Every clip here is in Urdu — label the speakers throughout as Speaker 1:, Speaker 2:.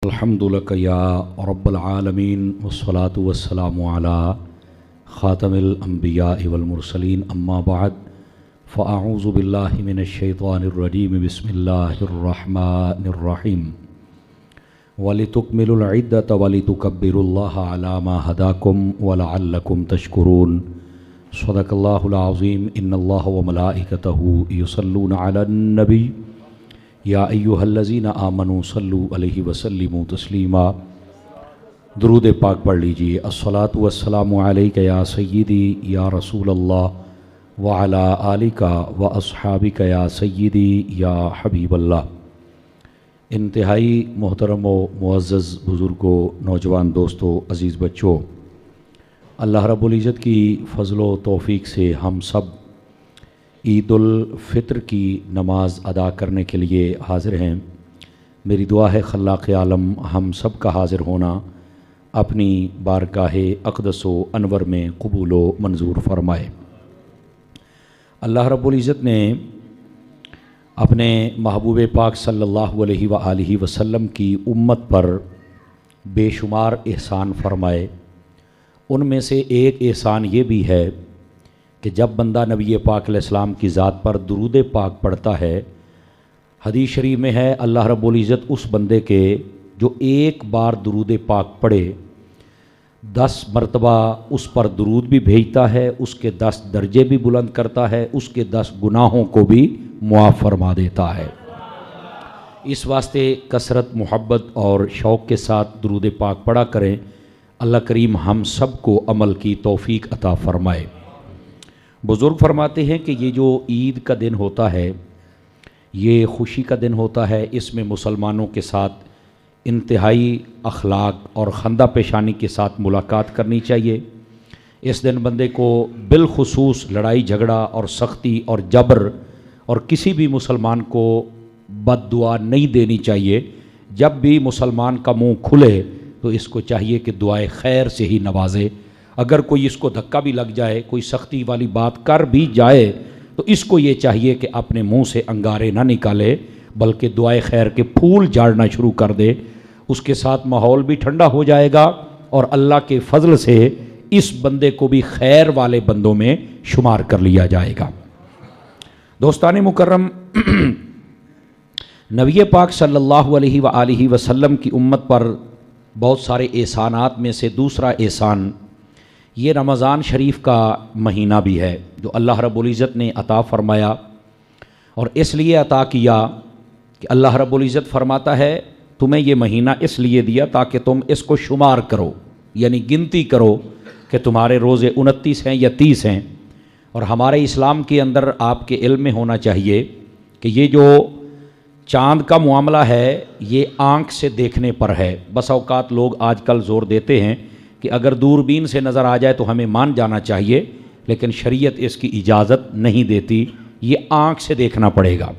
Speaker 1: الحمد لک یا رب العالمین والصلاة والسلام علی خاتم الانبیاء والمرسلین اما بعد فاعوذ باللہ من الشیطان الرجیم بسم اللہ الرحمن الرحیم وَلِتُكْمِلُوا الْعِدَّةَ وَلِتُكَبِّرُوا اللَّهَ عَلَى مَا هَدَاكُمْ وَلَعَلَّكُمْ تَشْكُرُونَ صدق اللہ العظیم ان اللہ وملائکتہ یصلون علی النبی یا ایہا الذین آمنوا صلوا علیہ وسلموا تسلیما۔ درود پاک پڑھ لیجئے۔ الصلاۃ والسلام علیک یا سیدی یا رسول اللہ وعلی آلک واصحابک یا سیدی یا حبیب اللہ۔ انتہائی محترم و معزز بزرگوں، نوجوان دوستوں، عزیز بچوں، اللہ رب العزت کی فضل و توفیق سے ہم سب عید الفطر کی نماز ادا کرنے کے لیے حاضر ہیں۔ میری دعا ہے خلاق عالم ہم سب کا حاضر ہونا اپنی بارگاہ اقدس و انور میں قبول و منظور فرمائے۔ اللہ رب العزت نے اپنے محبوب پاک صلی اللہ علیہ وآلہ وسلم کی امت پر بے شمار احسان فرمائے۔ ان میں سے ایک احسان یہ بھی ہے کہ جب بندہ نبی پاک علیہ السلام کی ذات پر درود پاک پڑھتا ہے، حدیث شریف میں ہے اللہ رب العزت اس بندے کے جو ایک بار درود پاک پڑھے 10 مرتبہ اس پر درود بھی بھیجتا ہے، اس کے 10 درجے بھی بلند کرتا ہے، اس کے 10 گناہوں کو بھی معاف فرما دیتا ہے۔ اس واسطے کثرت، محبت اور شوق کے ساتھ درود پاک پڑھا کریں۔ اللہ کریم ہم سب کو عمل کی توفیق عطا فرمائے۔ بزرگ فرماتے ہیں کہ یہ جو عید کا دن ہوتا ہے یہ خوشی کا دن ہوتا ہے، اس میں مسلمانوں کے ساتھ انتہائی اخلاق اور خندہ پیشانی کے ساتھ ملاقات کرنی چاہیے۔ اس دن بندے کو بالخصوص لڑائی جھگڑا اور سختی اور جبر اور کسی بھی مسلمان کو بد دعا نہیں دینی چاہیے۔ جب بھی مسلمان کا منہ کھلے تو اس کو چاہیے کہ دعائے خیر سے ہی نوازے۔ اگر کوئی اس کو دھکا بھی لگ جائے، کوئی سختی والی بات کر بھی جائے تو اس کو یہ چاہیے کہ اپنے منہ سے انگارے نہ نکالے بلکہ دعائے خیر کے پھول جھاڑنا شروع کر دے۔ اس کے ساتھ ماحول بھی ٹھنڈا ہو جائے گا اور اللہ کے فضل سے اس بندے کو بھی خیر والے بندوں میں شمار کر لیا جائے گا۔ دوستان مکرم، نبی پاک صلی اللہ علیہ وآلہ وسلم کی امت پر بہت سارے احسانات میں سے دوسرا احسان یہ رمضان شریف کا مہینہ بھی ہے جو اللہ رب العزت نے عطا فرمایا، اور اس لیے عطا کیا کہ اللہ رب العزت فرماتا ہے تمہیں یہ مہینہ اس لیے دیا تاکہ تم اس کو شمار کرو، یعنی گنتی کرو کہ تمہارے روزے 29 ہیں یا 30 ہیں۔ اور ہمارے اسلام کے اندر آپ کے علم میں ہونا چاہیے کہ یہ جو چاند کا معاملہ ہے یہ آنکھ سے دیکھنے پر ہے۔ بس اوقات لوگ آج کل زور دیتے ہیں کہ اگر دوربین سے نظر آ جائے تو ہمیں مان جانا چاہیے، لیکن شریعت اس کی اجازت نہیں دیتی، یہ آنکھ سے دیکھنا پڑے گا۔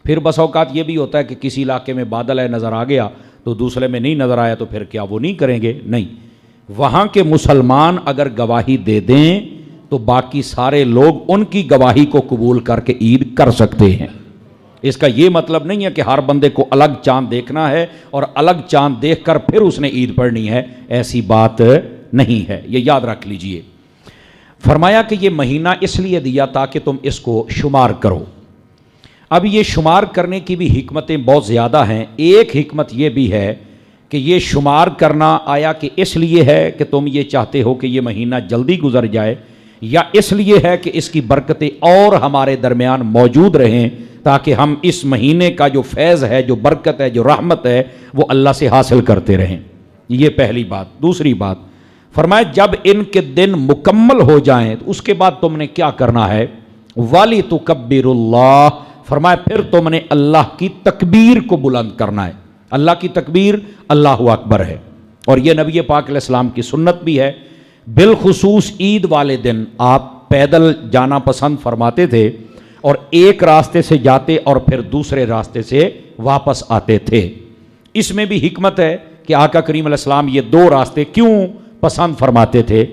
Speaker 1: پھر بس اوقات یہ بھی ہوتا ہے کہ کسی علاقے میں بادل ہے نظر آ گیا تو دوسرے میں نہیں نظر آیا تو پھر کیا وہ نہیں کریں گے؟ نہیں، وہاں کے مسلمان اگر گواہی دے دیں تو باقی سارے لوگ ان کی گواہی کو قبول کر کے عید کر سکتے ہیں۔ اس کا یہ مطلب نہیں ہے کہ ہر بندے کو الگ چاند دیکھنا ہے اور الگ چاند دیکھ کر پھر اس نے عید پڑھنی ہے، ایسی بات نہیں ہے، یہ یاد رکھ لیجئے۔ فرمایا کہ یہ مہینہ اس لیے دیا تاکہ تم اس کو شمار کرو۔ اب یہ شمار کرنے کی بھی حکمتیں بہت زیادہ ہیں۔ ایک حکمت یہ بھی ہے کہ یہ شمار کرنا آیا کہ اس لیے ہے کہ تم یہ چاہتے ہو کہ یہ مہینہ جلدی گزر جائے، یا اس لیے ہے کہ اس کی برکتیں اور ہمارے درمیان موجود رہیں تاکہ ہم اس مہینے کا جو فیض ہے، جو برکت ہے، جو رحمت ہے، وہ اللہ سے حاصل کرتے رہیں۔ یہ پہلی بات۔ دوسری بات فرمایا جب ان کے دن مکمل ہو جائیں تو اس کے بعد تم نے کیا کرنا ہے؟ وَلِتُكَبِّرُوا اللَّهَ، فرمایا پھر تم نے اللہ کی تکبیر کو بلند کرنا ہے۔ اللہ کی تکبیر اللہ اکبر ہے، اور یہ نبی پاک علیہ السلام کی سنت بھی ہے۔ بالخصوص عید والے دن آپ پیدل جانا پسند فرماتے تھے اور ایک راستے سے جاتے اور پھر دوسرے راستے سے واپس آتے تھے۔ اس میں بھی حکمت ہے کہ آقا کریم علیہ السلام یہ 2 راستے کیوں پسند فرماتے تھے۔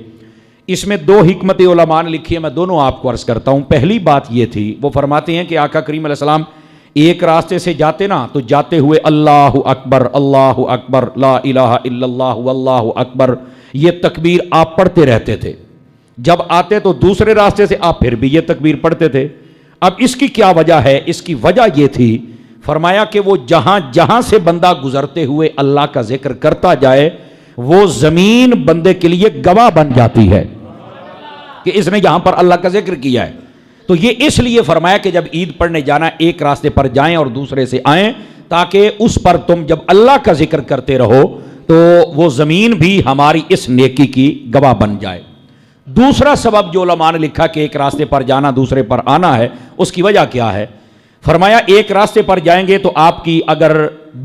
Speaker 1: اس میں 2 حکمت علماء نے لکھی ہے، میں دونوں آپ کو عرض کرتا ہوں۔ پہلی بات یہ تھی، وہ فرماتے ہیں کہ آقا کریم علیہ السلام ایک راستے سے جاتے نا تو جاتے ہوئے اللہ اکبر لا الہ الا اللہ واللہ اکبر یہ تکبیر آپ پڑھتے رہتے تھے. جب آتے تو دوسرے راستے سے آپ پھر بھی یہ تکبیر پڑھتے تھے. اب اس کی کیا وجہ ہے؟ اس کی وجہ یہ تھی، فرمایا کہ وہ جہاں جہاں سے بندہ گزرتے ہوئے اللہ کا ذکر کرتا جائے وہ زمین بندے کے لیے گواہ بن جاتی ہے کہ اس نے یہاں پر اللہ کا ذکر کیا ہے. تو یہ اس لیے فرمایا کہ جب عید پڑھنے جانا ایک راستے پر جائیں اور دوسرے سے آئیں تاکہ اس پر تم جب اللہ کا ذکر کرتے رہو تو وہ زمین بھی ہماری اس نیکی کی گواہ بن جائے. دوسرا سبب جو علماء نے لکھا کہ ایک راستے پر جانا دوسرے پر آنا ہے، اس کی وجہ کیا ہے؟ فرمایا ایک راستے پر جائیں گے تو آپ کی اگر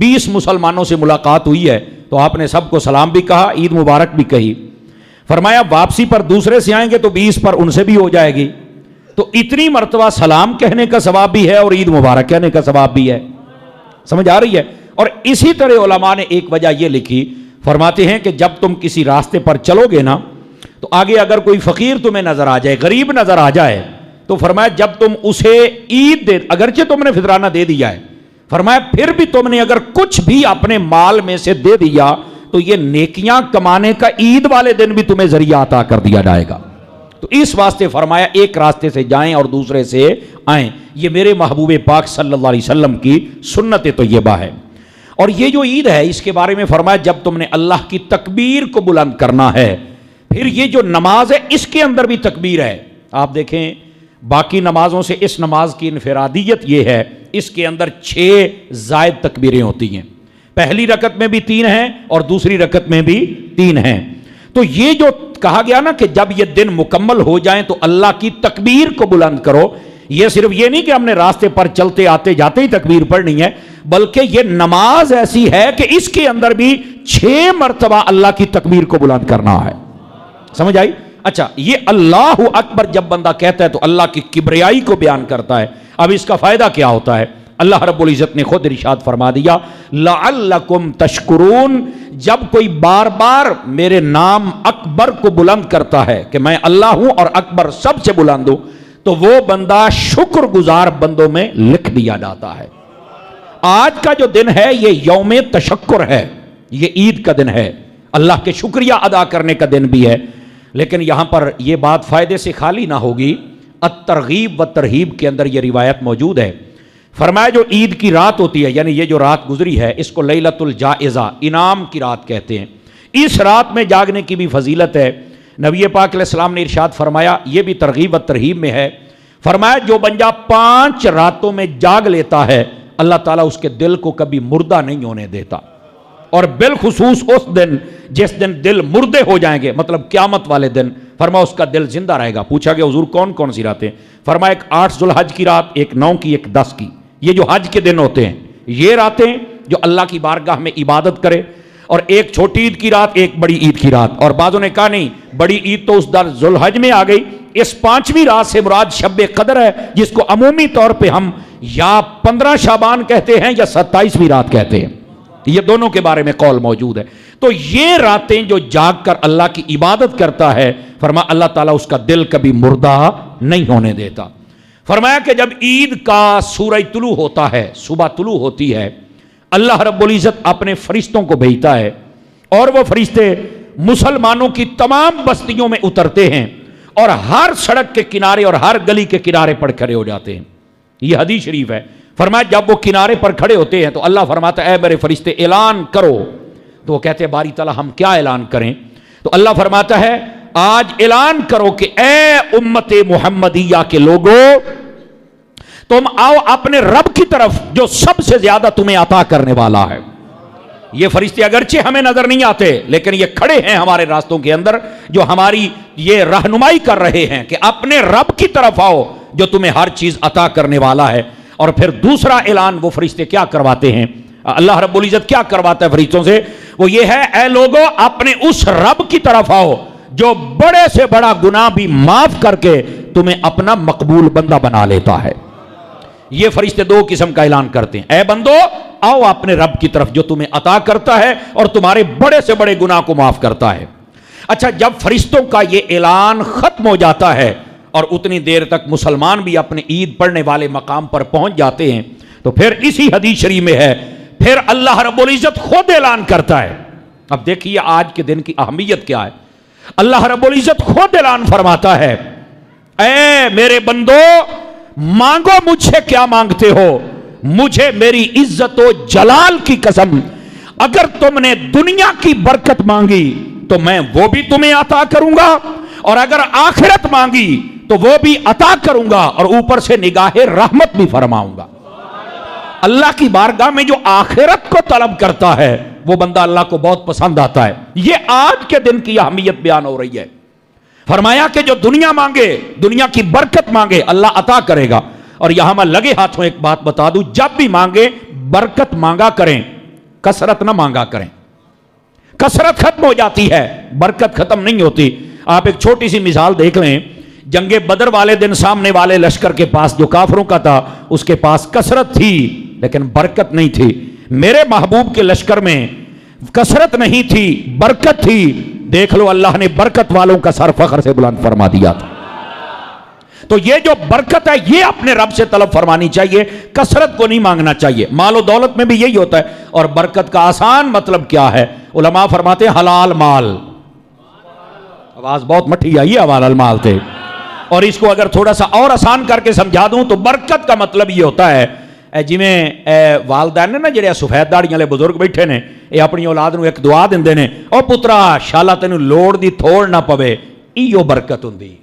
Speaker 1: 20 مسلمانوں سے ملاقات ہوئی ہے تو آپ نے سب کو سلام بھی کہا، عید مبارک بھی کہی. فرمایا واپسی پر دوسرے سے آئیں گے تو 20 پر ان سے بھی ہو جائے گی. تو اتنی مرتبہ سلام کہنے کا ثواب بھی ہے اور عید مبارک کہنے کا ثواب بھی ہے. سمجھ آ رہی ہے؟ اور اسی طرح علماء نے ایک وجہ یہ لکھی، فرماتے ہیں کہ جب تم کسی راستے پر چلو گے نا تو آگے اگر کوئی فقیر تمہیں نظر آ جائے، غریب نظر آ جائے، تو فرمایا جب تم اسے عید دے، اگرچہ تم نے فطرانہ دے دیا ہے، فرمایا پھر بھی تم نے اگر کچھ بھی اپنے مال میں سے دے دیا تو یہ نیکیاں کمانے کا عید والے دن بھی تمہیں ذریعہ عطا کر دیا جائے گا. تو اس واسطے فرمایا ایک راستے سے جائیں اور دوسرے سے آئیں. یہ میرے محبوب پاک صلی اللہ علیہ وسلم کی سنت طیبہ ہے. اور یہ جو عید ہے اس کے بارے میں فرمایا جب تم نے اللہ کی تکبیر کو بلند کرنا ہے، پھر یہ جو نماز ہے اس کے اندر بھی تکبیر ہے. آپ دیکھیں باقی نمازوں سے اس نماز کی انفرادیت یہ ہے، اس کے اندر 6 زائد تکبیریں ہوتی ہیں. پہلی رکعت میں بھی 3 ہیں اور دوسری رکعت میں بھی 3 ہیں. تو یہ جو کہا گیا نا کہ جب یہ دن مکمل ہو جائیں تو اللہ کی تکبیر کو بلند کرو، یہ صرف یہ نہیں کہ ہم نے راستے پر چلتے آتے جاتے ہی تکبیر پڑھنی ہے، بلکہ یہ نماز ایسی ہے کہ اس کے اندر بھی 6 مرتبہ اللہ کی تکبیر کو بلند کرنا ہے. سمجھ آئی؟ اچھا، یہ اللہ اکبر جب بندہ کہتا ہے تو اللہ کی کبریائی کو بیان کرتا ہے. اب اس کا فائدہ کیا ہوتا ہے؟ اللہ رب العزت نے خود ارشاد فرما دیا لعلکم تشکرون. جب کوئی بار بار میرے نام اکبر کو بلند کرتا ہے کہ میں اللہ ہوں اور اکبر سب سے بلند ہوں، تو وہ بندہ شکر گزار بندوں میں لکھ دیا جاتا ہے. آج کا جو دن ہے یہ یوم تشکر ہے، یہ عید کا دن ہے، اللہ کے شکریہ ادا کرنے کا دن بھی ہے. لیکن یہاں پر یہ بات فائدے سے خالی نہ ہوگی. الترغیب و ترہیب کے اندر یہ روایت موجود ہے. فرمایا جو عید کی رات ہوتی ہے، یعنی یہ جو رات گزری ہے، اس کو لیلۃ الجائزہ، انعام کی رات کہتے ہیں. اس رات میں جاگنے کی بھی فضیلت ہے. نبی پاک علیہ السلام نے ارشاد فرمایا، یہ بھی ترغیب و ترہیب میں ہے، فرمایا جو بندہ 5 راتوں میں جاگ لیتا ہے اللہ تعالیٰ اس کے دل کو کبھی مردہ نہیں ہونے دیتا. اور بالخصوص اس دن جس دن دل مردے ہو جائیں گے، مطلب قیامت والے دن، فرمایا اس کا دل زندہ رہے گا. پوچھا کہ حضور کون کون سی راتیں؟ فرمایا ایک 8 ذوالحج کی رات، ایک 9 کی، ایک 10 کی. یہ جو حج کے دن ہوتے ہیں یہ راتیں جو اللہ کی بارگاہ میں عبادت کرے. اور ایک چھوٹی عید کی رات، ایک بڑی عید کی رات. اور بعضوں نے کہا نہیں، بڑی عید تو اس ذوالحج میں آ گئی، اس 5ویں رات سے مراد شب قدر ہے، جس کو عمومی طور پہ ہم یا 15 شعبان کہتے ہیں یا 27ویں رات کہتے ہیں. یہ دونوں کے بارے میں قول موجود ہے. تو یہ راتیں جو جاگ کر اللہ کی عبادت کرتا ہے، فرمایا اللہ تعالیٰ اس کا دل کبھی مردہ نہیں ہونے دیتا. فرمایا کہ جب عید کا سورج طلوع ہوتا ہے، صبح طلوع ہوتی ہے، اللہ رب العزت اپنے فرشتوں کو بھیجتا ہے اور وہ فرشتے مسلمانوں کی تمام بستیوں میں اترتے ہیں اور ہر سڑک کے کنارے اور ہر گلی کے کنارے پر کھڑے ہو جاتے ہیں. یہ حدیث شریف ہے. فرمایا جب وہ کنارے پر کھڑے ہوتے ہیں تو اللہ فرماتا ہے اے میرے فرشتے اعلان کرو. تو وہ کہتے ہیں باری تعالیٰ ہم کیا اعلان کریں؟ تو اللہ فرماتا ہے آج اعلان کرو کہ اے امت محمدیہ کے لوگوں، تم آؤ اپنے رب کی طرف جو سب سے زیادہ تمہیں عطا کرنے والا ہے. یہ فرشتے اگرچہ ہمیں نظر نہیں آتے لیکن یہ کھڑے ہیں ہمارے راستوں کے اندر جو ہماری یہ رہنمائی کر رہے ہیں کہ اپنے رب کی طرف آؤ جو تمہیں ہر چیز عطا کرنے والا ہے. اور پھر دوسرا اعلان وہ فرشتے کیا کرواتے ہیں؟ اللہ رب العزت کیا کرواتا ہے فرشتوں سے؟ وہ یہ ہے اے لوگوں اپنے اس رب کی طرف آؤ جو بڑے سے بڑا گناہ بھی معاف کر کے تمہیں اپنا مقبول بندہ بنا لیتا ہے. یہ فرشتے 2 قسم کا اعلان کرتے ہیں، اے بندو آؤ اپنے رب کی طرف جو تمہیں عطا کرتا ہے اور تمہارے بڑے سے بڑے گناہ کو معاف کرتا ہے. اچھا، جب فرشتوں کا یہ اعلان ختم ہو جاتا ہے اور اتنی دیر تک مسلمان بھی اپنے عید پڑھنے والے مقام پر پہنچ جاتے ہیں تو پھر اسی حدیث شریف میں ہے، پھر اللہ رب العزت خود اعلان کرتا ہے. اب دیکھیے آج کے دن کی اہمیت کیا ہے. اللہ رب العزت خود اعلان فرماتا ہے، اے میرے بندو مانگو مجھ سے کیا مانگتے ہو، مجھے میری عزت و جلال کی قسم اگر تم نے دنیا کی برکت مانگی تو میں وہ بھی تمہیں عطا کروں گا، اور اگر آخرت مانگی تو وہ بھی عطا کروں گا، اور اوپر سے نگاہ رحمت بھی فرماؤں گا. اللہ کی بارگاہ میں جو آخرت کو طلب کرتا ہے وہ بندہ اللہ کو بہت پسند آتا ہے. یہ آج کے دن کی اہمیت بیان ہو رہی ہے. فرمایا کہ جو دنیا مانگے، دنیا کی برکت مانگے، اللہ عطا کرے گا. اور یہاں میں لگے ہاتھوں ایک بات بتا دوں، جب بھی مانگے برکت مانگا کریں، کثرت نہ مانگا کریں. کثرت ختم ہو جاتی ہے، برکت ختم نہیں ہوتی. آپ ایک چھوٹی سی مثال دیکھ لیں، جنگ بدر والے دن سامنے والے لشکر کے پاس جو کافروں کا تھا اس کے پاس کثرت تھی لیکن برکت نہیں تھی. میرے محبوب کے لشکر میں کثرت نہیں تھی، برکت تھی. دیکھ لو اللہ نے برکت والوں کا سر فخر سے بلند فرما دیا تھا. تو یہ جو برکت ہے یہ اپنے رب سے طلب فرمانی چاہیے، کثرت کو نہیں مانگنا چاہیے. مال و دولت میں بھی یہی ہوتا ہے. اور برکت کا آسان مطلب کیا ہے؟ علماء فرماتے ہیں حلال مال. آواز بہت مٹھی آئی ہے، حلال مال تھے. اور اس کو اگر تھوڑا سا اور آسان کر کے سمجھا دوں تو برکت کا مطلب یہ ہوتا ہے جی میں والدین نے نا جڑے سفید داڑھی والے بزرگ بیٹھے نے، یہ اپنی اولاد نو ایک دعا دیندے نے، او پترا شالا تینوں لوڑ دی تھوڑ نہ پوے. ایو برکت ہوندی.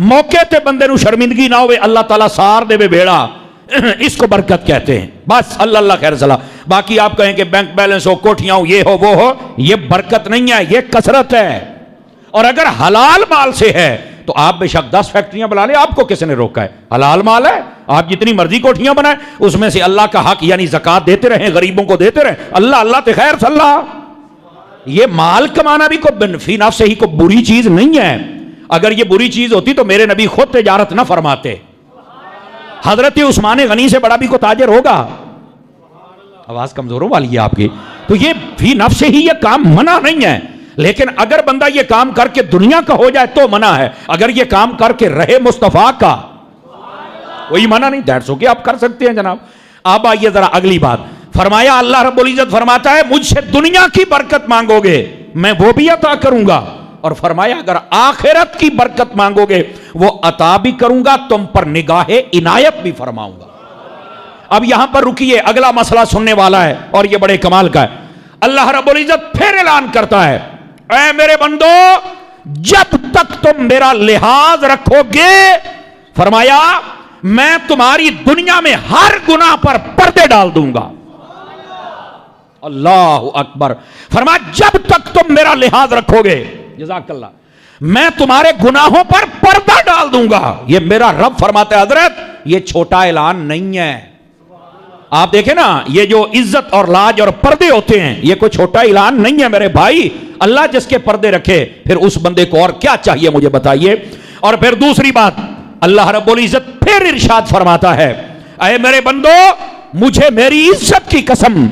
Speaker 1: موقع تے بندے نو شرمندگی نہ ہوئے، اللہ تعالیٰ سار دے بے بیڑا، اس کو برکت کہتے ہیں. بس اللہ اللہ خیر صلاح. باقی آپ کہیں کہ بینک بیلنس ہو، کوٹھیاں ہو، یہ ہو وہ ہو، یہ برکت نہیں ہے، یہ کثرت ہے. اور اگر حلال مال سے ہے تو آپ بے شک 10 فیکٹریاں بنا لیں، آپ کو کس نے روکا ہے؟ حلال مال ہے، آپ جتنی مرضی کوٹھیاں بنائیں، اس میں سے اللہ کا حق یعنی زکوٰۃ دیتے رہیں، غریبوں کو دیتے رہیں. اللہ اللہ تے خیر صلاح. یہ مال کمانا بھی کوئی فی نفس ہی کوئی بری چیز نہیں ہے. اگر یہ بری چیز ہوتی تو میرے نبی خود تجارت نہ فرماتے. حضرت عثمان غنی سے بڑا بھی کوئی تاجر ہوگا؟ آواز کمزوروں والی ہے آپ کی. تو یہ فی نفس ہی یہ کام منع نہیں ہے، لیکن اگر بندہ یہ کام کر کے دنیا کا ہو جائے تو منع ہے. اگر یہ کام کر کے رہے مصطفیٰ کا کوئی منع نہیں. دیٹس اوکے، آپ کر سکتے ہیں جناب. اب آئیے ذرا اگلی بات. فرمایا اللہ رب العزت فرماتا ہے مجھ سے دنیا کی برکت مانگو گے میں وہ بھی عطا کروں گا، اور فرمایا اگر آخرت کی برکت مانگو گے وہ عطا بھی کروں گا، تم پر نگاہ عنایت بھی فرماؤں گا. اب یہاں پر رکیے، اگلا مسئلہ سننے والا ہے اور یہ بڑے کمال کا ہے. اللہ رب العزت پھر اعلان کرتا ہے، اے میرے بندو جب تک تم میرا لحاظ رکھو گے، فرمایا میں تمہاری دنیا میں ہر گناہ پر پردے ڈال دوں گا. اللہ اکبر. فرمایا جب تک تم میرا لحاظ رکھو گے، جزاک اللہ، میں تمہارے گناہوں پر پردہ ڈال دوں گا. یہ میرا رب فرماتا ہے حضرت یہ چھوٹا اعلان نہیں ہے. آپ دیکھیں نا، یہ جو عزت اور لاج اور پردے ہوتے ہیں یہ کوئی چھوٹا اعلان نہیں ہے میرے بھائی. اللہ جس کے پردے رکھے پھر اس بندے کو اور کیا چاہیے مجھے بتائیے. اور پھر دوسری بات اللہ رب العزت پھر ارشاد فرماتا ہے، اے میرے بندو مجھے میری عزت کی قسم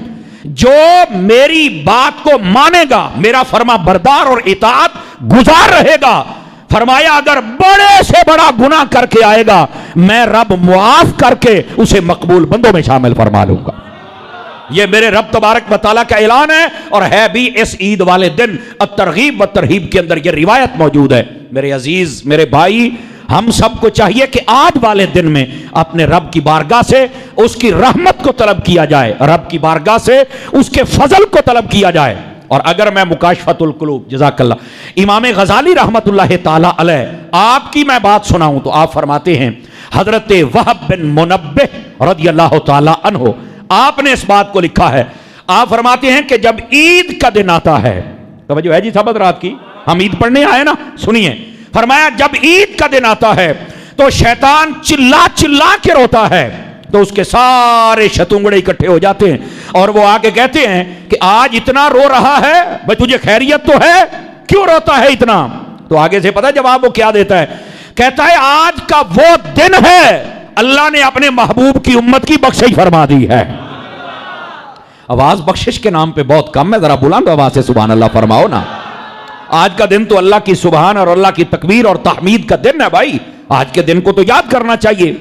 Speaker 1: جو میری بات کو مانے گا، میرا فرما بردار اور اطاعت گزار رہے گا، فرمایا اگر بڑے سے بڑا گناہ کر کے آئے گا میں رب معاف کر کے اسے مقبول بندوں میں شامل فرما لوں گا. یہ میرے رب تبارک و تعالیٰ کا اعلان ہے، اور ہے بھی اس عید والے دن. الترغیب و ترہیب کے اندر یہ روایت موجود ہے. میرے عزیز میرے بھائی، ہم سب کو چاہیے کہ آج والے دن میں اپنے رب کی بارگاہ سے اس کی رحمت کو طلب کیا جائے، رب کی بارگاہ سے اس کے فضل کو طلب کیا جائے. اور اگر میں مکاشفت القلوب، جزاک اللہ، امام غزالی رحمت اللہ تعالی علیہ آپ کی میں بات سناؤں تو آپ فرماتے ہیں حضرت وہب بن منبہ رضی اللہ تعالی عنہ آپ نے اس بات کو لکھا ہے. آپ فرماتے ہیں کہ جب عید کا دن آتا ہے، توجہ ہے جی سبت رات کی، ہم عید پڑھنے آئے نا، سنیے. فرمایا جب عید کا دن آتا ہے تو شیطان چلا چلا کے روتا ہے، تو اس کے سارے شتونگڑے اکٹھے ہو جاتے ہیں اور وہ آ کے کہتے ہیں کہ آج اتنا رو رہا ہے، بھئی تجھے خیریت تو ہے، کیوں روتا ہے اتنا؟ تو آگے سے پتہ جواب وہ کیا دیتا ہے، کہتا ہے آج کا وہ دن ہے اللہ نے اپنے محبوب کی امت کی بخشش فرما دی ہے. آواز بخشش کے نام پہ بہت کم ہے، ذرا بلند آواز سے سبحان اللہ فرماؤ نا. آج کا دن تو اللہ کی سبحان اور اللہ کی تکبیر اور تحمید کا دن ہے بھائی. آج کے دن کو تو یاد کرنا چاہیے.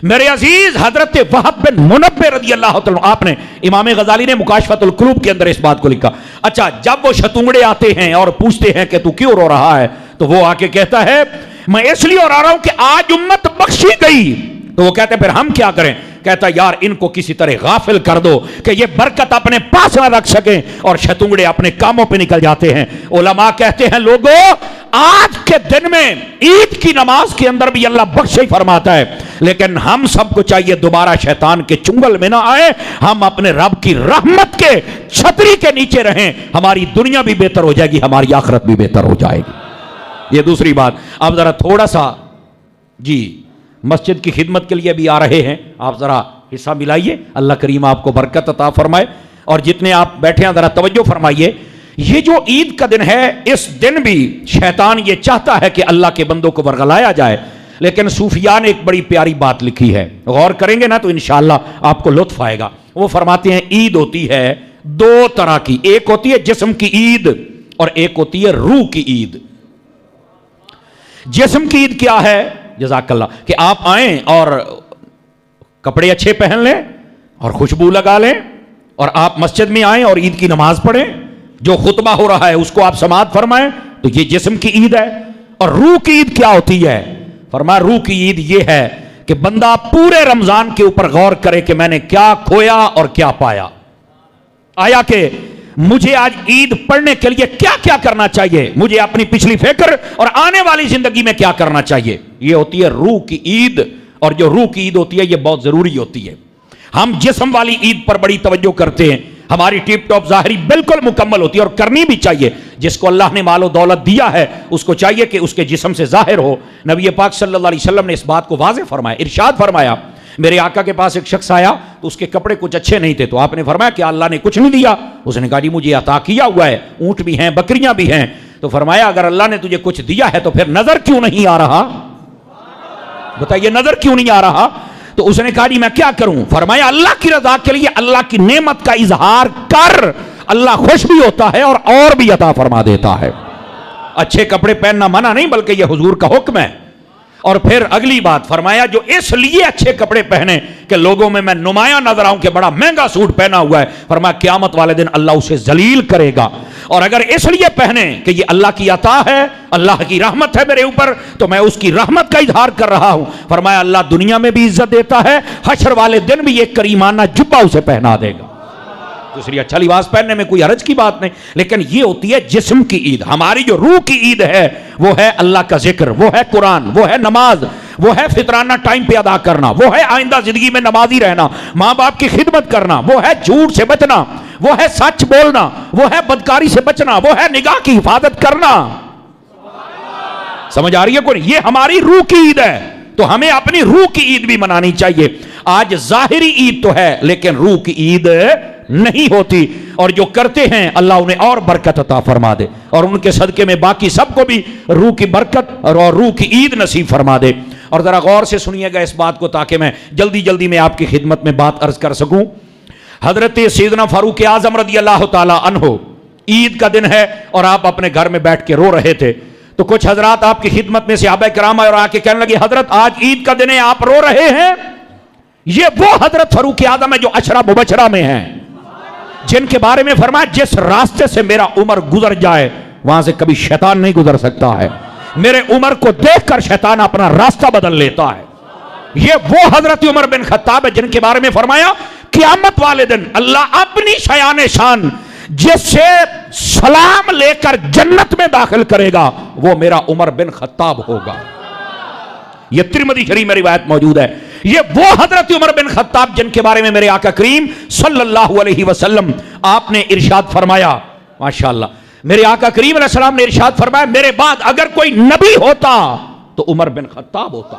Speaker 1: میرے عزیز حضرت وہب بن منبہ رضی اللہ تعالیٰ، آپ نے امام غزالی نے مکاشفۃ القلوب کے اندر اس بات کو لکھا، اچھا جب وہ شتونگڑے آتے ہیں اور پوچھتے ہیں کہ تو کیوں رو رہا ہے، تو وہ آ کے کہتا ہے میں اس لیے رو رہا ہوں کہ آج امت بخشی گئی. تو وہ کہتے ہیں پھر ہم کیا کریں؟ کہتا یار ان کو کسی طرح غافل کر دو کہ یہ برکت اپنے پاس نہ رکھ سکیں اور شتونگڑے اپنے کاموں پہ نکل جاتے ہیں. علماء کہتے ہیں لوگوں آج کے دن میں عید کی نماز کے اندر بھی اللہ بخش ہی فرماتا ہے، لیکن ہم سب کو چاہیے دوبارہ شیطان کے چنگل میں نہ آئے، ہم اپنے رب کی رحمت کے چھتری کے نیچے رہیں، ہماری دنیا بھی بہتر ہو جائے گی، ہماری آخرت بھی بہتر ہو جائے گی. یہ دوسری بات. اب ذرا تھوڑا سا جی مسجد کی خدمت کے لیے بھی آ رہے ہیں، آپ ذرا حصہ ملائیے، اللہ کریم آپ کو برکت عطا فرمائے. اور جتنے آپ بیٹھے ہیں ذرا توجہ فرمائیے. یہ جو عید کا دن ہے اس دن بھی شیطان یہ چاہتا ہے کہ اللہ کے بندوں کو ورگلایا جائے، لیکن صوفیاء نے ایک بڑی پیاری بات لکھی ہے، غور کریں گے نا تو انشاءاللہ آپ کو لطف آئے گا. وہ فرماتے ہیں عید ہوتی ہے دو طرح کی، ایک ہوتی ہے جسم کی عید اور ایک ہوتی ہے روح کی عید. جسم کی عید کیا ہے؟ جزاک اللہ، کہ آپ آئیں اور کپڑے اچھے پہن لیں اور خوشبو لگا لیں اور آپ مسجد میں آئیں اور عید کی نماز پڑھیں، جو خطبہ ہو رہا ہے اس کو آپ سماعت فرمائیں، تو یہ جسم کی عید ہے. اور روح کی عید کیا ہوتی ہے؟ فرمایا روح کی عید یہ ہے کہ بندہ پورے رمضان کے اوپر غور کرے کہ میں نے کیا کھویا اور کیا پایا، آیا کہ مجھے آج عید پڑھنے کے لیے کیا کیا کرنا چاہیے، مجھے اپنی پچھلی فکر اور آنے والی زندگی میں کیا کرنا چاہیے. یہ ہوتی ہے روح کی عید. اور جو روح کی عید ہوتی ہے یہ بہت ضروری ہوتی ہے. ہم جسم والی عید پر بڑی توجہ کرتے ہیں، ہماری ٹیپ ٹاپ ظاہری بالکل مکمل ہوتی ہے اور کرنی بھی چاہیے. جس کو اللہ نے مال و دولت دیا ہے اس کو چاہیے کہ اس کے جسم سے ظاہر ہو. نبی پاک صلی اللہ علیہ وسلم نے اس بات کو واضح فرمایا، ارشاد فرمایا میرے آقا کے پاس ایک شخص آیا تو اس کے کپڑے کچھ اچھے نہیں تھے، تو آپ نے فرمایا کہ اللہ نے کچھ نہیں دیا؟ اس نے کہا جی مجھے عطا کیا ہوا ہے، اونٹ بھی ہیں بکریاں بھی ہیں. تو فرمایا اگر اللہ نے تجھے کچھ دیا ہے تو پھر نظر کیوں نہیں آ رہا؟ بتائیے نظر کیوں نہیں آ رہا؟ تو اس نے کہا جی میں کیا کروں؟ فرمایا اللہ کی رضا کے لیے اللہ کی نعمت کا اظہار کر، اللہ خوش بھی ہوتا ہے اور بھی عطا فرما دیتا ہے. اچھے کپڑے پہننا منع نہیں بلکہ یہ حضور کا حکم ہے. اور پھر اگلی بات فرمایا جو اس لیے اچھے کپڑے پہنے کہ لوگوں میں نمایاں نظر آؤں کہ بڑا مہنگا سوٹ پہنا ہوا ہے، فرمایا قیامت والے دن اللہ اسے ذلیل کرے گا. اور اگر اس لیے پہنے کہ یہ اللہ کی عطا ہے، اللہ کی رحمت ہے میرے اوپر، تو میں اس کی رحمت کا اظہار کر رہا ہوں، فرمایا اللہ دنیا میں بھی عزت دیتا ہے، حشر والے دن بھی ایک کریمانہ جبہ اسے پہنا دے گا. دوسری اچھا لباس پہننے میں کوئی حرج کی بات نہیں، لیکن یہ ہوتی ہے جسم کی عید. ہماری جو روح کی عید ہے وہ ہے اللہ کا ذکر، وہ ہے قرآن، وہ ہے نماز، وہ ہے فطرانہ ٹائم پہ ادا کرنا، وہ ہے آئندہ زندگی میں نمازی رہنا، ماں باپ کی خدمت کرنا، وہ ہے جھوٹ سے بچنا، وہ ہے سچ بولنا، وہ ہے بدکاری سے بچنا، وہ ہے نگاہ کی حفاظت کرنا. سمجھ آ رہی ہے کوئی؟ یہ ہماری روح کی عید ہے، تو ہمیں اپنی روح کی عید بھی منانی چاہیے. آج ظاہری عید تو ہے لیکن روح کی عید نہیں ہوتی، اور جو کرتے ہیں اللہ انہیں اور برکت عطا فرما دے اور ان کے صدقے میں باقی سب کو بھی روح کی برکت اور روح کی عید نصیب فرما دے. اور ذرا غور سے سنیے گا اس بات کو تاکہ میں جلدی میں آپ کی خدمت میں بات عرض کر سکوں. حضرت سیدنا فاروق اعظم رضی اللہ تعالی عنہ، عید کا دن ہے اور آپ اپنے گھر میں بیٹھ کے رو رہے تھے، تو کچھ حضرات آپ کی خدمت میں صحابہ کرام آئے اور آ کے کہنے لگے حضرت آج عید کا دن ہے آپ رو رہے ہیں؟ یہ وہ حضرت فاروق اعظم ہے جو عشرہ مبشرہ میں ہیں، جن کے بارے میں فرمایا جس راستے سے میرا عمر گزر جائے وہاں سے کبھی شیطان نہیں گزر سکتا ہے، میرے عمر کو دیکھ کر شیطان اپنا راستہ بدل لیتا ہے. یہ وہ حضرت عمر بن خطاب ہے جن کے بارے میں فرمایا قیامت والے دن اللہ اپنی شیان شان جس سے سلام لے کر جنت میں داخل کرے گا وہ میرا عمر بن خطاب ہوگا. یہ ترمذی شریف میں روایت موجود ہے. یہ وہ حضرت عمر بن خطاب جن کے بارے میں میرے آقا کریم صلی اللہ علیہ وسلم آپ نے ارشاد فرمایا، ماشاءاللہ میرے آقا کریم علیہ السلام نے ارشاد فرمایا میرے بعد اگر کوئی نبی ہوتا تو عمر بن خطاب ہوتا.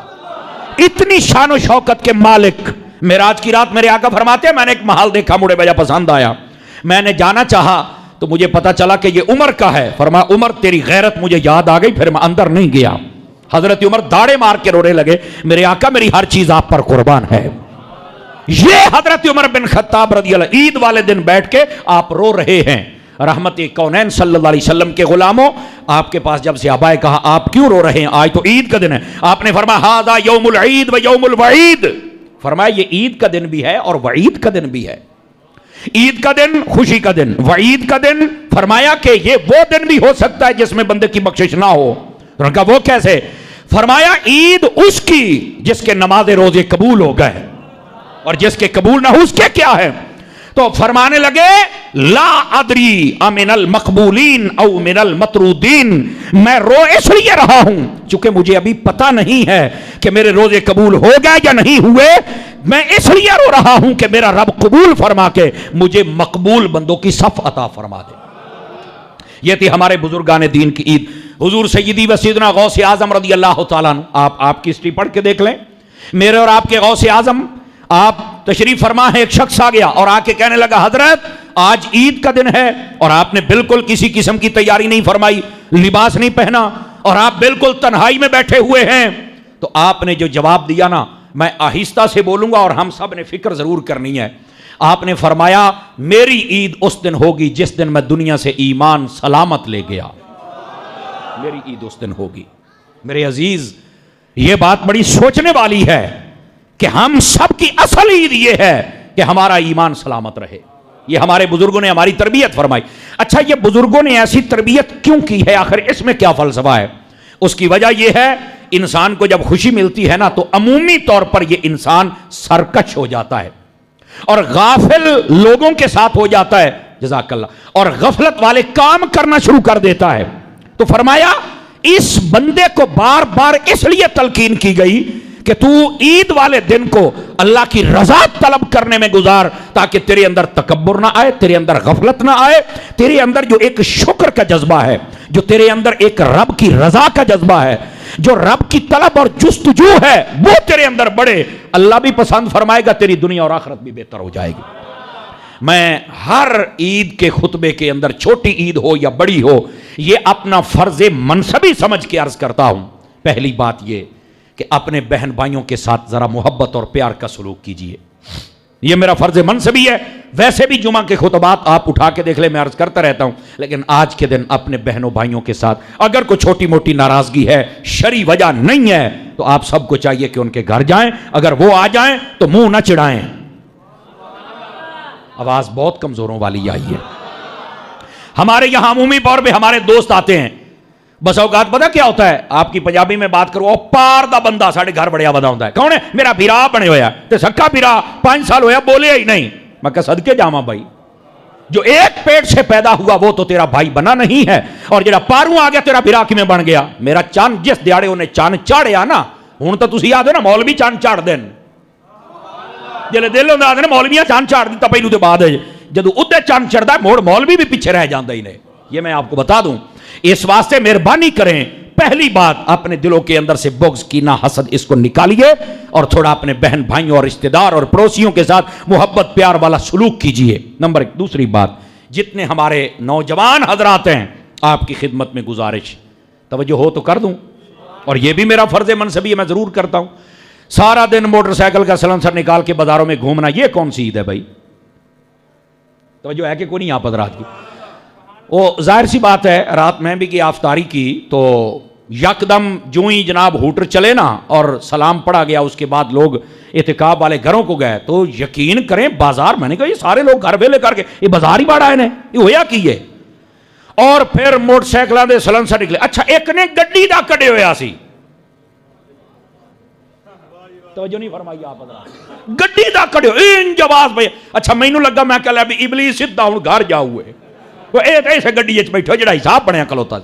Speaker 1: اتنی شان و شوکت کے مالک. معراج کی رات میرے آقا فرماتے ہیں میں نے ایک محل دیکھا، مجھے بڑا پسند آیا، میں نے جانا چاہا تو مجھے پتا چلا کہ یہ عمر کا ہے. فرمایا عمر تیری غیرت مجھے یاد آ گئی، پھر میں اندر نہیں گیا. حضرت عمر داڑے مار کے رونے لگے میرے آقا میری ہر چیز آپ پر قربان ہے. یہ حضرت عمر بن خطاب رضی اللہ عید والے دن بیٹھ کے آپ رو رہے ہیں. رحمت کونین صلی اللہ علیہ وسلم کے غلاموں، آپ کے پاس جب صحابہ کہا آپ کیوں رو رہے ہیں، آج تو عید کا دن ہے، آپ نے فرمایا ھذا یوم العید و یوم الوعید. فرمایا یہ عید کا دن بھی ہے اور وعید کا دن بھی ہے. عید کا دن خوشی کا دن, وعید کا دن فرمایا کہ یہ وہ دن بھی ہو سکتا ہے جس میں بندے کی بخشش نہ ہو. انہوں نے کہا وہ کیسے؟ فرمایا عید اس کی جس کے نماز روزے قبول ہو گئے اور جس کے قبول نہ ہو اس کے کیا ہے. تو فرمانے لگے لا ادری امن المقبولین او من المطرودین, میں رو اس لیے رہا ہوں چونکہ مجھے ابھی پتہ نہیں ہے کہ میرے روزے قبول ہو گئے یا نہیں ہوئے. میں اس لیے رو رہا ہوں کہ میرا رب قبول فرما کے مجھے مقبول بندوں کی صف عطا فرما دے. یہ تھی ہمارے بزرگان دین کی عید. حضور سیدی و سیدنا غوث اعظم رضی اللہ تعالیٰ عنہ, آپ کی ہسٹری پڑھ کے دیکھ لیں. میرے اور آپ کے غوث اعظم, آپ تشریف فرما ہے, ایک شخص آ گیا اور آ کے کہنے لگا حضرت آج عید کا دن ہے, اور آپ نے بالکل کسی قسم کی تیاری نہیں فرمائی, لباس نہیں پہنا اور آپ بالکل تنہائی میں بیٹھے ہوئے ہیں. تو آپ نے جو جواب دیا نا, میں آہستہ سے بولوں گا اور ہم سب نے فکر ضرور کرنی ہے. آپ نے فرمایا میری عید اس دن ہوگی جس دن میں دنیا سے ایمان سلامت لے گیا. میری عید اس دن ہوگی. میرے عزیز, یہ بات بڑی سوچنے والی ہے کہ ہم سب کی اصل عید یہ ہے کہ ہمارا ایمان سلامت رہے. یہ ہمارے بزرگوں نے ہماری تربیت فرمائی. اچھا, یہ بزرگوں نے ایسی تربیت کیوں کی ہے؟ آخر اس میں کیا فلسفہ ہے؟ اس کی وجہ یہ ہے انسان کو جب خوشی ملتی ہے نا تو عمومی طور پر یہ انسان سرکش ہو جاتا ہے اور غافل لوگوں کے ساتھ ہو جاتا ہے, جزاک اللہ, اور غفلت والے کام کرنا شروع کر دیتا ہے. تو فرمایا اس بندے کو بار بار اس لیے تلقین کی گئی کہ تو عید والے دن کو اللہ کی رضا طلب کرنے میں گزار, تاکہ تیرے اندر تکبر نہ آئے, تیرے اندر غفلت نہ آئے, تیرے اندر جو ایک شکر کا جذبہ ہے, جو تیرے اندر ایک رب کی رضا کا جذبہ ہے, جو رب کی طلب اور جستجو ہے, وہ تیرے اندر بڑھے. اللہ بھی پسند فرمائے گا, تیری دنیا اور آخرت بھی بہتر ہو جائے گی. میں ہر عید کے خطبے کے اندر, چھوٹی عید ہو یا بڑی ہو, یہ اپنا فرض منصبی سمجھ کے عرض کرتا ہوں. پہلی بات یہ کہ اپنے بہن بھائیوں کے ساتھ ذرا محبت اور پیار کا سلوک کیجئے. یہ میرا فرض منصبی ہے. ویسے بھی جمعہ کے خطبات آپ اٹھا کے دیکھ لیں, میں عرض کرتا رہتا ہوں, لیکن آج کے دن اپنے بہنوں بھائیوں کے ساتھ اگر کوئی چھوٹی موٹی ناراضگی ہے, شرعی وجہ نہیں ہے, تو آپ سب کو چاہیے کہ ان کے گھر جائیں. اگر وہ آ جائیں تو منہ نہ چڑھائیں. آواز بہت کمزوروں والی آئی ہے. ہمارے یہاں عمومی طور پہ ہمارے دوست آتے ہیں, بس اوقات پتہ کیا ہوتا ہے, آپ کی پنجابی میں بات کرو, پار دا بندہ ساڑھے گھر بڑیا بدا ہوتا ہے. کون ہے؟ میرا بھیرا بنے ہویا تے سکا بھیرا 5 سال ہویا بولے ہی نہیں. میں کہا صدقے جاواں بھائی, جو ایک پیٹ سے پیدا ہوا وہ تو تیرا بھائی بنا نہیں ہے, اور جڑا پاروں آ گیا تیرا بھیرا کیویں بن گیا؟ میرا چاند جس دیاڑے انہیں چاند چاڑیا نا, ہن تو تسی آدھے نا مولوی چاند چاڑ دین, جلے دل ہوندا آدھے نا مولویاں چاند چاڑ دیتا پہلو تے بعد ہے, جدو ادھے چاند چڑھدا ہے موڑ مولوی بھی پیچھے رہ جاندا ہی نہیں. یہ میں آپ کو بتا دوں. اس واسطے مہربانی کریں, پہلی بات اپنے دلوں کے اندر سے بغض, کینہ, حسد اس کو نکالیے, اور تھوڑا اپنے بہن بھائیوں اور رشتہ دار اور پڑوسیوں کے ساتھ محبت پیار والا سلوک کیجئے. نمبر 1. دوسری بات, جتنے ہمارے نوجوان حضرات ہیں, آپ کی خدمت میں گزارش, توجہ ہو تو کر دوں, اور یہ بھی میرا فرض منصبی ہے, میں ضرور کرتا ہوں. سارا دن موٹر سائیکل کا سلنسر نکال کے بازاروں میں گھومنا, یہ کون سی عید ہے بھائی؟ توجہ ہے کہ کوئی نہیں آپ حضرات کی؟ وہ ظاہر سی بات ہے, رات میں بھی کی افطاری کی تو یکدم جو ہی جناب ہوٹر چلے نا اور سلام پڑا گیا, اس کے بعد لوگ اعتکاف والے گھروں کو گئے, تو یقین کریں بازار, میں نے کہا یہ سارے لوگ گھر ویلے کر کے یہ بازار ہی باڑا ہے, یہ ہویا کی ہے. اور پھر موٹر سائیکلاں دے سلنسر نکلے. اچھا, ایک نے گڈی دا کڈے ہویا سی, توجہ نہیں فرمائی آپ حضرات, گڈی دا کڈے ان جواز بھائی. اچھا مینوں لگا, میں کہا لے بھی ابلیس سیدھا ہن گھر جاؤ ہوئے, وہ ایسے گڈی وچ بیٹھو جڑا حساب بنیا کلوتا,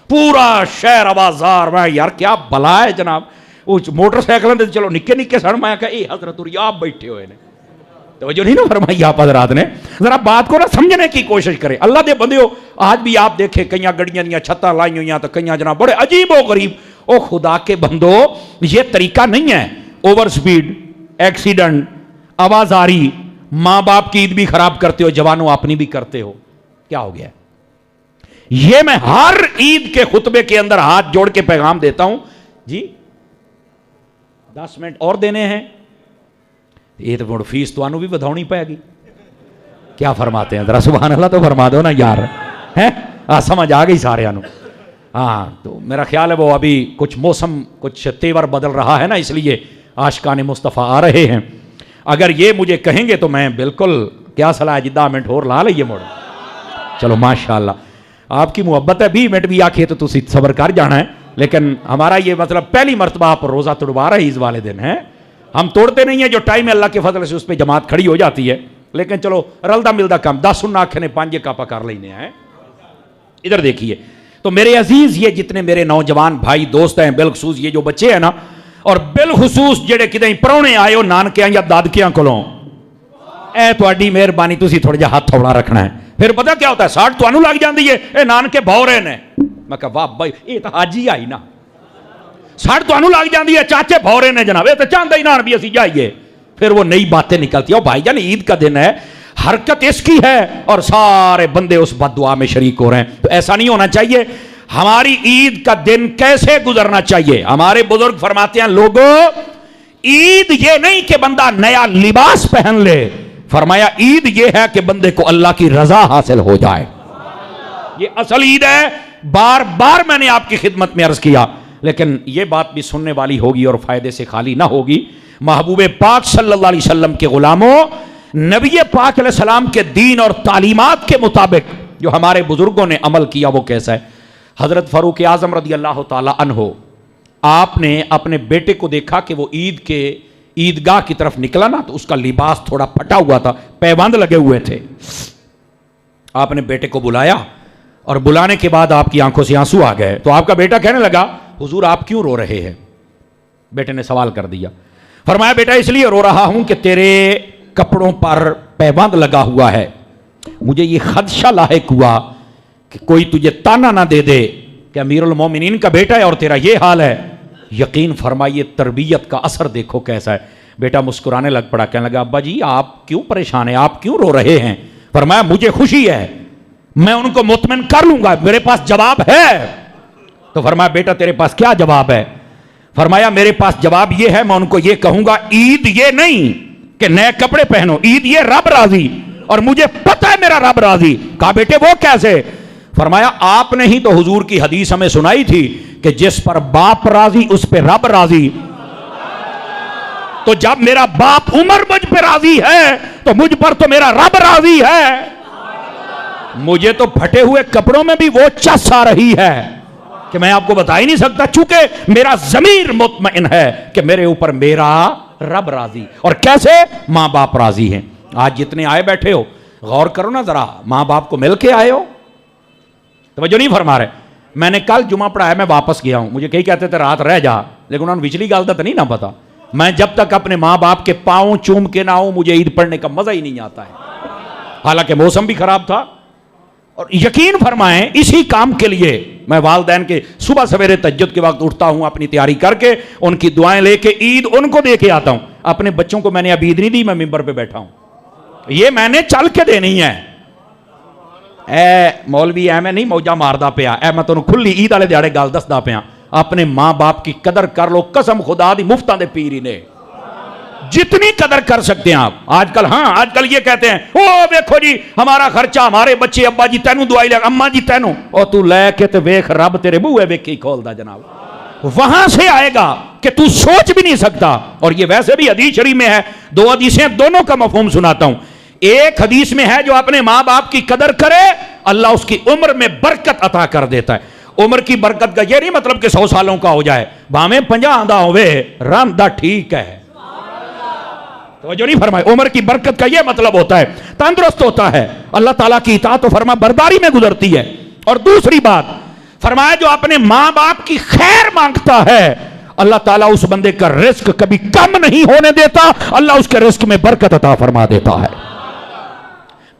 Speaker 1: پورا شہر آوازار. میں یار کیا بلا ہے جناب, وہ موٹر سائیکلاں تے چلو نکے نکے سن, میں کہا اے حضرت ریاب بیٹھے ہوئے نے. توجہ نہیں نا فرمائی آپ حضرات نے؟ ذرا بات کو نا سمجھنے کی کوشش کریں. اللہ دے بندیو, آج بھی آپ دیکھیں کئیاں گڈیاں دیاں چھتاں لائی ہوئیاں, تو کئیاں جناب بڑے عجیب و غریب. او خدا کے بندو, یہ طریقہ نہیں ہے. اوور سپیڈ, ایکسیڈنٹ, آوازاری, ماں باپ کی عید بھی خراب کرتے ہو, جوانوں اپنی بھی کرتے ہو. کیا ہو گیا؟ یہ میں ہر عید کے خطبے کے اندر ہاتھ جوڑ کے پیغام دیتا ہوں. جی 10 منٹ اور دینے ہیں, یہ تو فیس تو انہوں بھی بدھاؤنی پائے گی. کیا فرماتے ہیں ذرا سبحان اللہ تو فرما دو نا یار, ہے سمجھ آ گئی سارے انہوں. ہاں, تو میرا خیال ہے وہ ابھی کچھ موسم کچھ تیور بدل رہا ہے نا, اس لیے عاشقان مصطفیٰ آ رہے ہیں. اگر یہ مجھے کہیں گے تو میں بالکل کیا صلاح جدہ منٹ اور لا لئیے موڑ. چلو ماشاءاللہ آپ کی محبت ہے 20 منٹ بھی آکھے تو تسی صبر کر جانا ہے, لیکن ہمارا یہ مطلب پہلی مرتبہ آپ روزہ توڑوا رہے عید والے دن ہیں. ہم توڑتے نہیں ہیں, جو ٹائم ہے اللہ کے فضل سے اس پہ جماعت کھڑی ہو جاتی ہے, لیکن چلو رلدا ملدا کم 10 سننا آنکھنے 5 کاپا کر لینے ہیں. ادھر دیکھیے تو میرے عزیز, یہ جتنے میرے نوجوان بھائی دوست ہیں, بالخصوص یہ جو بچے ہیں نا, اور بالخصوص جڑے کدیں پرونے آئے ہو نانکیاں یا دادکیاں کولوں, اے تواڈی مہربانی تسی تھوڑا جہا ہاتھ تھوڑا رکھنا ہے. پھر پتہ کیا ہوتا ہے, 60 تانوں لگ جاندی ہے, اے نانکے بھورے نے. میں کہا واہ بھائی یہ تو حاجی آئی نا, 60 تانوں لگ جاندی ہے, چاچے بھورے نے جناب, یہ تو چاہتا ہی نہ بھی اسی جائیے. پھر وہ نئی باتیں نکلتی ہیں, بھائی جان عید کا دن ہے, حرکت اس کی ہے اور سارے بندے اس بد دعا میں شریک ہو رہے ہیں. تو ایسا نہیں ہونا چاہیے. ہماری عید کا دن کیسے گزرنا چاہیے؟ ہمارے بزرگ فرماتے ہیں لوگوں عید یہ نہیں کہ بندہ نیا لباس پہن لے, فرمایا عید یہ ہے کہ بندے کو اللہ کی رضا حاصل ہو جائے. یہ اصل عید ہے. بار بار میں نے آپ کی خدمت میں عرض کیا, لیکن یہ بات بھی سننے والی ہوگی اور فائدے سے خالی نہ ہوگی. محبوب پاک صلی اللہ علیہ وسلم کے غلاموں, نبی پاک علیہ السلام کے دین اور تعلیمات کے مطابق جو ہمارے بزرگوں نے عمل کیا وہ کیسا ہے؟ حضرت فاروق اعظم رضی اللہ تعالی عنہ, آپ نے اپنے بیٹے کو دیکھا کہ وہ عید کے عیدگاہ کی طرف نکلا نا, تو اس کا لباس تھوڑا پھٹا ہوا تھا, پیبند لگے ہوئے تھے. آپ نے بیٹے کو بلایا اور بلانے کے بعد آپ کی آنکھوں سے آنسو آ گئے. تو آپ کا بیٹا کہنے لگا حضور آپ کیوں رو رہے ہیں؟ بیٹے نے سوال کر دیا. فرمایا بیٹا اس لیے رو رہا ہوں کہ تیرے کپڑوں پر پیبند لگا ہوا ہے, مجھے یہ خدشہ لاحق ہوا کہ کوئی تجھے تانا نہ دے دے کہ امیر المومنین کا بیٹا ہے اور تیرا یہ حال ہے. یقین فرمائیے تربیت کا اثر دیکھو کیسا ہے. بیٹا مسکرانے لگ پڑا, کہنے لگا ابا جی آپ کیوں پریشان ہیں, آپ کیوں رو رہے ہیں؟ فرمایا مجھے خوشی ہے, میں ان کو مطمئن کر لوں گا, میرے پاس جواب ہے. تو فرمایا بیٹا تیرے پاس کیا جواب ہے؟ فرمایا میرے پاس جواب یہ ہے, میں ان کو یہ کہوں گا عید یہ نہیں کہ نئے کپڑے پہنو, عید یہ رب راضی, اور مجھے پتہ ہے میرا رب راضی. کہا بیٹے وہ کیسے؟ فرمایا آپ نے ہی تو حضور کی حدیث ہمیں سنائی تھی کہ جس پر باپ راضی اس پہ رب راضی. تو جب میرا باپ عمر مجھ پہ راضی ہے تو مجھ پر تو میرا رب راضی ہے. مجھے تو پھٹے ہوئے کپڑوں میں بھی وہ چس آ رہی ہے کہ میں آپ کو بتا ہی نہیں سکتا, چونکہ میرا ضمیر مطمئن ہے کہ میرے اوپر میرا رب راضی. اور کیسے؟ ماں باپ راضی ہیں. آج جتنے آئے بیٹھے ہو غور کرو نا ذرا, ماں باپ کو مل کے آئے ہو؟ توجہ نہیں فرما رہے. میں نے کل جمعہ پڑھایا, میں واپس گیا ہوں, مجھے کئی کہتے تھے رات رہ جا, لیکن انہوں نے وچلی گل تو نہیں نہ پتا. میں جب تک اپنے ماں باپ کے پاؤں چوم کے نہ ہوں مجھے عید پڑھنے کا مزہ ہی نہیں آتا ہے. حالانکہ موسم بھی خراب تھا. اور یقین فرمائیں اسی کام کے لیے میں والدین کے صبح سویرے تہجد کے وقت اٹھتا ہوں, اپنی تیاری کر کے ان کی دعائیں لے کے عید ان کو دے کے آتا ہوں. اپنے بچوں کو میں نے اب عید نہیں دی, میں ممبر پہ بیٹھا ہوں, یہ میں نے چل کے دینی ہے. اے مولوی اے میں نہیں موجہ ماردا پیا, اے میں تنوں کھلی عید والے دیہڑے گل دسدا پیا. اپنے ماں باپ کی قدر کر لو, قسم خدا دی مفتاں دے پیر ہی نے, جتنی قدر کر سکتے ہیں آپ. آج کل یہ کہتے ہیں او دیکھو جی ہمارا خرچہ, ہمارے بچے, ابا جی تینوں دعائی لے, اماں جی تینوں, او تو لے کے تے ویکھ رب تیرے بوئے ویکھی کھولدا جناب. وہاں سے آئے گا کہ تو سوچ بھی نہیں سکتا. اور یہ ویسے بھی حدیث شریف میں ہے, 2 حدیثیں دونوں کا مفہوم سناتا ہوں. ایک حدیث میں ہے جو اپنے ماں باپ کی قدر کرے اللہ اس کی عمر میں برکت عطا کر دیتا ہے. عمر کی برکت کا یہ نہیں مطلب کہ 100 سالوں کا ہو جائے, بھاویں 50 دا ہوئے راندا ٹھیک ہے. توجہ نہیں فرمائے. عمر کی برکت کا یہ مطلب ہوتا ہے تندرست ہوتا ہے, اللہ تعالیٰ کی اطاعت و فرما برداری میں گزرتی ہے. اور دوسری بات فرمایا جو اپنے ماں باپ کی خیر مانگتا ہے اللہ تعالیٰ اس بندے کا رزق کبھی کم نہیں ہونے دیتا, اللہ اس کے رزق میں برکت عطا فرما دیتا ہے.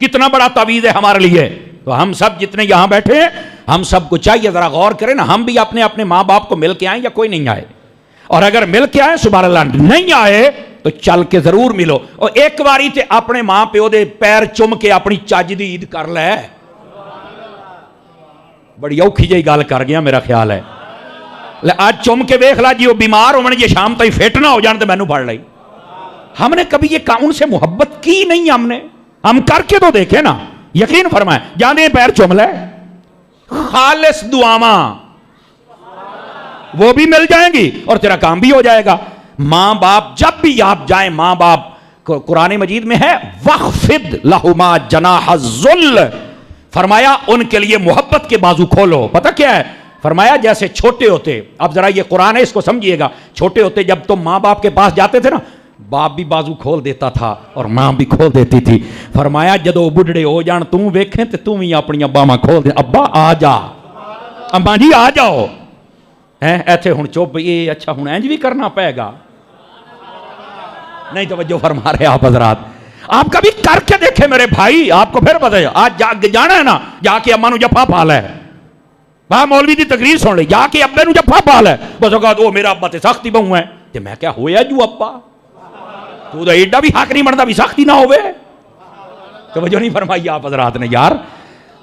Speaker 1: کتنا بڑا تعویذ ہے ہمارے لیے. تو ہم سب جتنے یہاں بیٹھے ہیں ہم سب کو چاہیے ذرا غور کریں نا, ہم بھی اپنے ماں باپ کو مل کے آئیں یا کوئی نہیں آئے, اور اگر مل کے آئے سبحان اللہ, نہیں آئے تو چل کے ضرور ملو. اور ایک باری تے اپنے ماں پیو دے پیر چم کے اپنی چج دی عید کر لے. بڑی اوکھی جی گل کر گیا میرا خیال ہے. آج چم کے ویکھ لا جی وہ بیمار ہو یہ شام تک فٹ نہ ہو جان تو مینوں پڑھ لئی. ہم نے کبھی یہ ان سے محبت کی نہیں, ہم کر کے تو دیکھے نا. یقین فرمائیں جانے پیر چم لے, خالص دعاواں وہ بھی مل جائیں گی اور تیرا کام بھی ہو جائے گا. ماں باپ جب بھی آپ جائیں ماں باپ قرآن مجید میں ہے وَخْفِضْ لَهُمَا جَنَاحَ الذُّلِّ، فرمایا ان کے لیے محبت کے بازو کھولو. پتہ کیا ہے؟ فرمایا جیسے چھوٹے ہوتے، اب ذرا یہ قرآن ہے اس کو سمجھیے گا، چھوٹے ہوتے جب تم ماں باپ کے پاس جاتے تھے نا، باپ بھی بازو کھول دیتا تھا اور ماں بھی کھول دیتی تھی. فرمایا جدو بڈھڑے ہو جان تم ویکھیں تے تم ہی اپنی ابا ماں کھول دے، ابا آ جا، اماں جی آ جاؤ. ایتھے ہن چپ، یہ اچھا ہن انج بھی کرنا پائے گا؟ نہیں توجہ فرما رہے آپ حضرات. آپ کبھی کر کے دیکھیں میرے بھائی، آپ کو پھر بتائیں. آج جانا ہے نا، جا کے اماں نو جفا پا لے، باہ مولوی دی تقریر سن لی، جا کے ابے نو جفا پا لے. بس اوقات وہ میرا ابا تے سختی بہو ہے، تے میں کیا ہویا جو ابا تو دا ایڈا بھی حق نہیں بنتا بھی سختی نہ ہوئے. توجہ نہیں فرمائی آپ حضرات نے یار.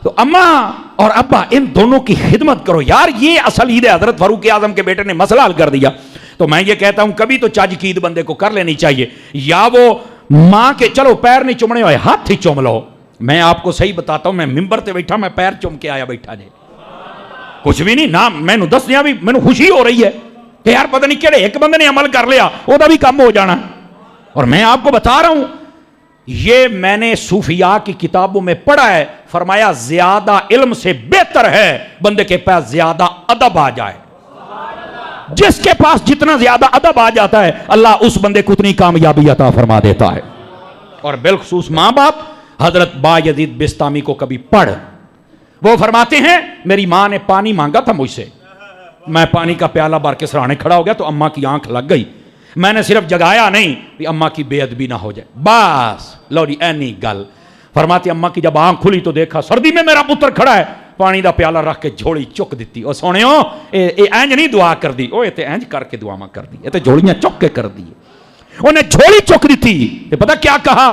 Speaker 1: تو اماں اور ابا ان دونوں کی خدمت کرو یار. یہ اصل عید ہے. حضرت فاروق اعظم کے بیٹے نے مسئلہ حل کر دیا. تو میں یہ کہتا ہوں کبھی تو چاج کی عید بندے کو کر لینی چاہیے. یا وہ ماں کے چلو پیر نہیں چومنے ہوئے ہاتھ ہی چوم لو. میں آپ کو صحیح بتاتا ہوں، میں ممبر تے بیٹھا میں پیر چوم کے آیا بیٹھا جی، کچھ بھی نہیں نا. میں دس دیا بھی میں خوشی ہو رہی ہے کہ یار پتہ نہیں کہڑے ایک بندے نے عمل کر لیا وہ بھی کم ہو جانا. اور میں آپ کو بتا رہا ہوں یہ میں نے صوفیاء کی کتابوں میں پڑھا ہے. فرمایا زیادہ علم سے بہتر ہے بندے کے پاس زیادہ ادب آ جائے. جس کے پاس جتنا زیادہ ادب آ جاتا ہے اللہ اس بندے کو اتنی کامیابی عطا فرما دیتا ہے. اور بالخصوص ماں باپ. حضرت با یزید بستامی کو کبھی پڑھ، وہ فرماتے ہیں میری ماں نے پانی مانگا تھا مجھ سے، میں پانی کا پیالہ بار کے سرانے کھڑا ہو گیا تو اماں کی آنکھ لگ گئی. میں نے صرف جگایا نہیں کہ اماں کی بے ادبی نہ ہو جائے، بس لو جی اینی گل. فرماتی اماں کی جب آنکھ کھلی تو دیکھا سردی میں میرا پتر کھڑا ہے، پانی دا پیالہ رکھ کے جھوڑی چک دیتی. اور سونے ہو اینج نہیں دعا کر دی، وہ تے اینج کر کے دعا ماں کر دی، یہ تے جھوڑیاں چک کے کر دی. انہیں جھوڑی چک دیتی. پتہ کیا کہا؟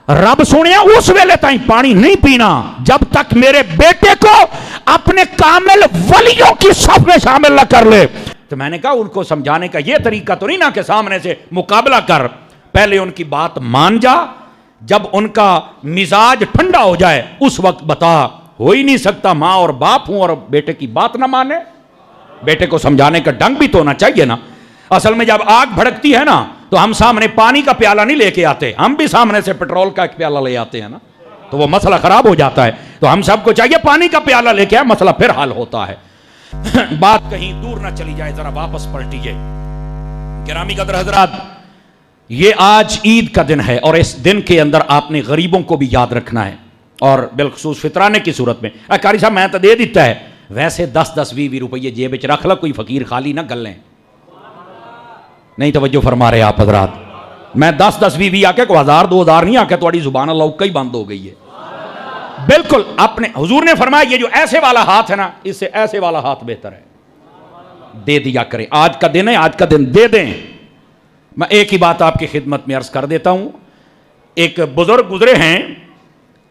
Speaker 1: رب سونے اس ویلے تائیں پانی نہیں پینا جب تک میرے بیٹے کو اپنے کامل ولیوں کی صف میں شامل نہ کر لے. تو میں نے کہا ان کو سمجھانے کا یہ طریقہ تو نہیں نا کہ سامنے سے مقابلہ کر، پہلے ان کی بات مان جا، جب ان کا مزاج ٹھنڈا ہو جائے اس وقت بتا. ہو ہی نہیں سکتا ماں اور باپ ہوں اور بیٹے کی بات نہ مانے. بیٹے کو سمجھانے کا ڈنگ بھی تو ہونا چاہیے نا. اصل میں جب آگ بھڑکتی ہے نا تو ہم سامنے پانی کا پیالہ نہیں لے کے آتے، ہم بھی سامنے سے پیٹرول کا ایک پیالہ لے آتے ہیں نا، تو وہ مسئلہ خراب ہو جاتا ہے. تو ہم سب کو چاہیے پانی کا پیالہ لے کے آئے، مسئلہ پھر حل ہوتا ہے. بات کہیں دور نہ چلی جائے، ذرا واپس پلٹیے. گرامی قدر حضرات، یہ آج عید کا دن ہے اور اس دن کے اندر آپ نے غریبوں کو بھی یاد رکھنا ہے، اور بالخصوص فطرانے کی صورت میں. قاری صاحب میں تو دے دیتا ہے، ویسے 10-20 روپئے جیب وچ رکھ لو، کوئی فقیر خالی نہ گلیں. نہیں توجہ فرما رہے آپ حضرات. میں 10-20 آ کے کو 1000-2000 نہیں آ کے تھوڑی زبان اللہ کئی بند ہو گئی ہے. بالکل اپنے حضور نے فرمایا یہ جو ایسے والا ہاتھ ہے نا، اس سے ایسے والا ہاتھ بہتر ہے. دے دیا کریں، آج کا دن ہے، آج کا دن دے دیں. میں ایک ہی بات آپ کی خدمت میں عرض کر دیتا ہوں. ایک بزرگ گزرے ہیں،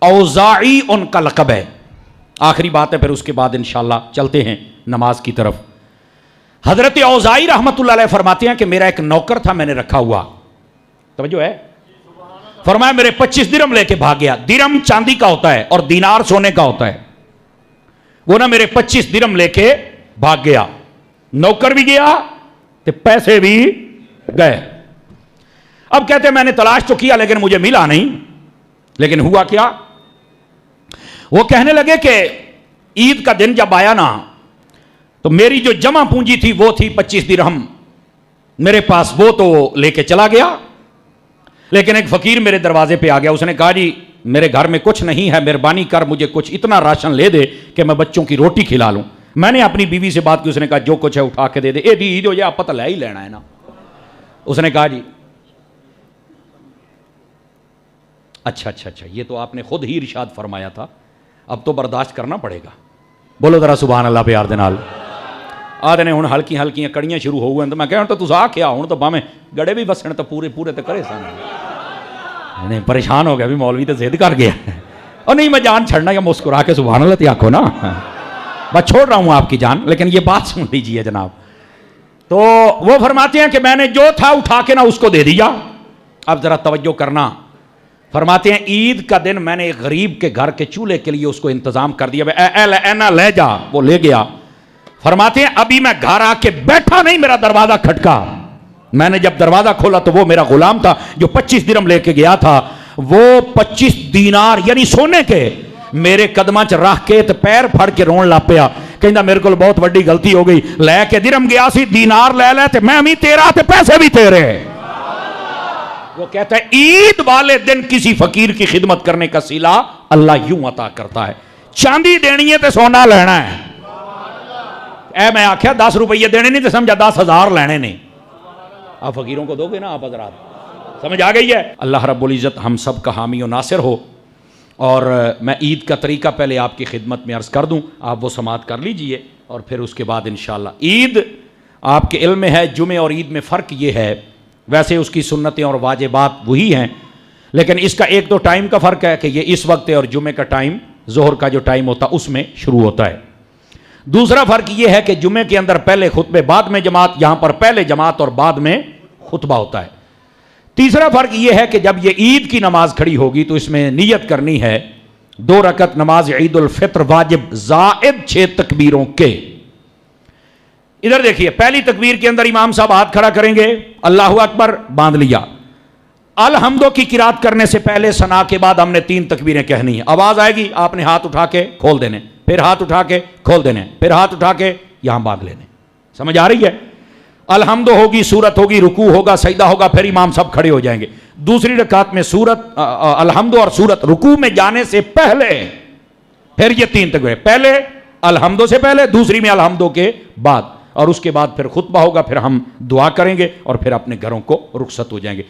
Speaker 1: اوزاعی ان کا لقب ہے. آخری بات ہے پھر اس کے بعد انشاءاللہ چلتے ہیں نماز کی طرف. حضرت اوزاعی رحمت اللہ علیہ فرماتے ہیں کہ میرا ایک نوکر تھا میں نے رکھا ہوا، توجہ ہے، فرمایا میرے 25 درم لے کے بھاگ گیا. درم چاندی کا ہوتا ہے اور دینار سونے کا ہوتا ہے. وہ نا میرے 25 درم لے کے بھاگ گیا. نوکر بھی گیا تو پیسے بھی گئے. اب کہتے ہیں میں نے تلاش تو کیا لیکن مجھے ملا نہیں. لیکن ہوا کیا؟ وہ کہنے لگے کہ عید کا دن جب آیا نا تو میری جو جمع پونجی تھی وہ تھی 25 درہم میرے پاس، وہ تو لے کے چلا گیا. لیکن ایک فقیر میرے دروازے پہ آ گیا. اس نے کہا جی میرے گھر میں کچھ نہیں ہے، مہربانی کر مجھے کچھ اتنا راشن لے دے کہ میں بچوں کی روٹی کھلا لوں. میں نے اپنی بیوی سے بات کی. اس نے کہا جو کچھ ہے اٹھا کے دے دے. دی عید ہو جائے آپ پتہ لے ہی لینا ہے نا. اس نے کہا جی اچھا یہ تو آپ نے خود ہی ارشاد فرمایا تھا، اب تو برداشت کرنا پڑے گا. بولو ذرا سبحان اللہ پیار دے نال. آدھے نے ہن ہلکیاں کڑیاں شروع ہو گئے تو میں کہا تو تسا کیا ہن تو باویں گڑے بھی وسن تو پورے تے کرے سن. نہیں پریشان ہو گیا بھی مولوی تو ضد کر گیا. اور نہیں میں جان چھڑنا یا مسکرا کے سبحان اللہ تے آکھو نا. بس چھوڑ رہا ہوں آپ کی جان، لیکن یہ بات سن لیجیے جناب. تو وہ فرماتے ہیں کہ میں نے جو تھا اٹھا کے نا اس کو دے دیا. اب ذرا توجہ کرنا. فرماتے ہیں عید کا دن میں نے ایک غریب کے گھر کے چولہے کے لیے اس کو انتظام کر دیا. اینا لے جا، وہ لے گیا. فرماتے ہیں ابھی میں گھر آ کے بیٹھا نہیں میرا دروازہ کھٹکا. میں نے جب دروازہ کھولا تو وہ میرا غلام تھا جو 25 درہم لے کے گیا تھا، وہ 25 دینار یعنی سونے کے میرے قدماں چ رکھ کے تے پیر پھڑ کے رون لا پیا، کہندا میرے کول بہت بڑی غلطی ہو گئی، لے کے درہم گیا سی، دینار لے لے تے میں بھی تیرا تے پیسے بھی تیرے۔ وہ کہتا ہے عید والے دن کسی فقیر کی خدمت کرنے کا صلہ اللہ یوں عطا کرتا ہے، چاندی دینی ہے تے سونا لینا ہے۔ اے میں آکھیا 10 روپیے دینے نہیں تے سمجھا 10,000 لینے نہیں۔ آپ فقیروں کو دو گے نا آپ حضرات، سمجھ آ گئی ہے؟ اللہ رب العزت ہم سب کا حامی و ناصر ہو۔ اور میں عید کا طریقہ پہلے آپ کی خدمت میں عرض کر دوں، آپ وہ سماعت کر لیجئے اور پھر اس کے بعد انشاءاللہ عید آپ کے علم میں ہے۔ جمعہ اور عید میں فرق یہ ہے، ویسے اس کی سنتیں اور واجبات وہی ہیں، لیکن اس کا ایک تو ٹائم کا فرق ہے کہ یہ اس وقت ہے اور جمعہ کا ٹائم ظہر کا جو ٹائم ہوتا اس میں شروع ہوتا ہے۔ دوسرا فرق یہ ہے کہ جمعے کے اندر پہلے خطبے بعد میں جماعت، یہاں پر پہلے جماعت اور بعد میں خطبہ ہوتا ہے۔ تیسرا فرق یہ ہے کہ جب یہ عید کی نماز کھڑی ہوگی تو اس میں نیت کرنی ہے 2 رکعت نماز عید الفطر واجب زائد 6 تکبیروں کے۔ ادھر دیکھیے، پہلی تکبیر کے اندر امام صاحب ہاتھ کھڑا کریں گے، اللہ اکبر باندھ لیا۔ الحمدو کی قرات کرنے سے پہلے ثنا کے بعد ہم نے 3 تکبیریں کہنی ہیں، آواز آئے گی آپ نے ہاتھ اٹھا کے کھول دینے، پھر ہاتھ اٹھا کے کھول دینے، پھر ہاتھ اٹھا کے یہاں باندھ لینے۔ سمجھ آ رہی ہے؟ الحمدو ہوگی، سورت ہوگی، رکوع ہوگا، سجدہ ہوگا، پھر امام صاحب کھڑے ہو جائیں گے۔ دوسری رکعت میں سورت الحمدو اور سورت رکوع میں جانے سے پہلے پھر یہ 3 تکبیریں، پہلے الحمدو سے پہلے، دوسری میں الحمدو کے بعد، اور اس کے بعد پھر خطبہ ہوگا، پھر ہم دعا کریں گے اور پھر اپنے گھروں کو رخصت ہو جائیں گے۔